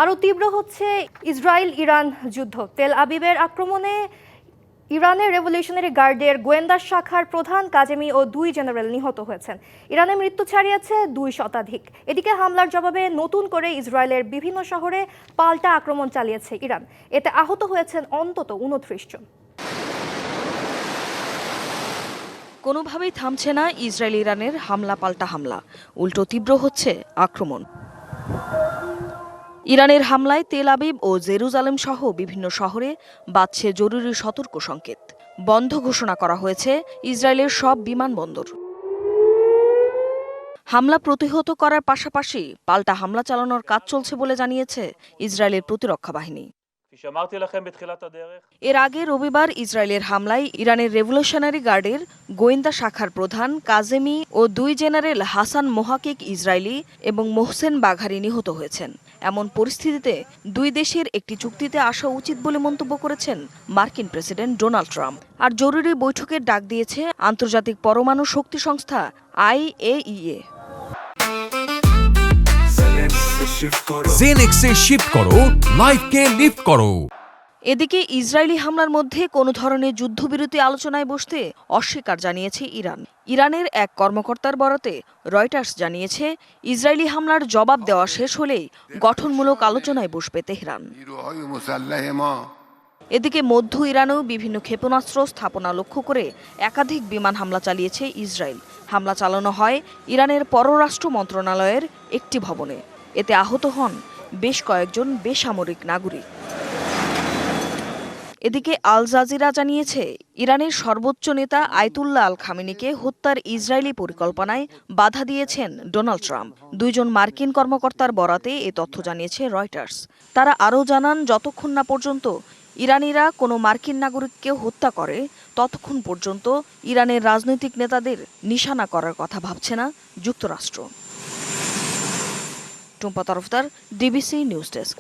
আরও তীব্র হচ্ছে ইসরায়েল ইরান যুদ্ধ। তেল আবিবের আক্রমণে ইরানের রেভলিউশনারি গার্ডের গোয়েন্দা শাখার প্রধান কাজেমি ও 2 জেনারেল নিহত হয়েছেন। ইরানে মৃত্যু ছাড়িয়েছে 2 শতাধিক। এদিকে হামলার জবাবে নতুন করে ইসরায়েলের বিভিন্ন শহরে পাল্টা আক্রমণ চালিয়েছে ইরান। এতে আহত হয়েছেন অন্তত 29 জন। কোনোভাবেই থামছে না ইসরায়েল ইরানের হামলা পাল্টা হামলা, উল্টো তীব্র হচ্ছে আক্রমণ। ইরানের হামলায় তেল আবিব ও জেরুজালেম সহ বিভিন্ন শহরে বাজছে জরুরি সতর্ক সংকেত। বন্ধ ঘোষণা করা হয়েছে ইসরায়েলের সব বিমানবন্দর। হামলা প্রতিহত করার পাশাপাশি পাল্টা হামলা চালানোর কাজ চলছে বলে জানিয়েছে ইসরায়েলের প্রতিরক্ষা বাহিনী। এর আগে রবিবার ইসরায়েলের হামলায় ইরানের রেভলিউশনারি গার্ডের গোয়েন্দা শাখার প্রধান কাজেমি ও 2 জেনারেল হাসান মোহাকিক ইসরায়েলি এবং মোহসেন বাঘারি নিহত হয়েছেন। এমন পরিস্থিতিতে 2 দেশের একটি চুক্তিতে আসা উচিত বলে মন্তব্য করেছেন মার্কিন প্রেসিডেন্ট ডোনাল্ড ট্রাম্প। আর জরুরি বৈঠকের ডাক দিয়েছে আন্তর্জাতিক পরমাণু শক্তি সংস্থা IAEA। জেনেক্সে শিফট করো, লাইফকে লিফট করো। এদিকে ইসরায়েলি হামলার মধ্যে কোনো ধরনের যুদ্ধবিরতি আলোচনায় বসতে অস্বীকার জানিয়েছে ইরান। ইরানের এক কর্মকর্তার বরাতে রয়টার্স জানিয়েছে, ইসরায়েলি হামলার জবাব দেওয়া শেষ হলেই গঠনমূলক আলোচনায় বসবে তেহরান। এদিকে মধ্য ইরানেও বিভিন্ন ক্ষেপণাস্ত্র স্থাপনা লক্ষ্য করে একাধিক বিমান হামলা চালিয়েছে ইসরায়েল। হামলা চালানো হয় ইরানের পররাষ্ট্র মন্ত্রণালয়ের একটি ভবনে। এতে আহত হন বেশ কয়েকজন বেসামরিক নাগরিক। এদিকে আল জাজিরা জানিয়েছে, ইরানের সর্বোচ্চ নেতা আয়াতুল্লাহ আল খামেনিকে হত্যার ইসরায়েলি পরিকল্পনায় বাধা দিয়েছেন ডোনাল্ড ট্রাম্প। 2 জন মার্কিন কর্মকর্তার বরাতে এ তথ্য জানিয়েছে রয়টার্স। তারা আরও জানান, যতক্ষণ না পর্যন্ত ইরানিরা কোনো মার্কিন নাগরিককে হত্যা করে ততক্ষণ পর্যন্ত ইরানের রাজনৈতিক নেতাদের নিশানা করার কথা ভাবছে না যুক্তরাষ্ট্র। Tumpa Tarafdar, DBC news desk.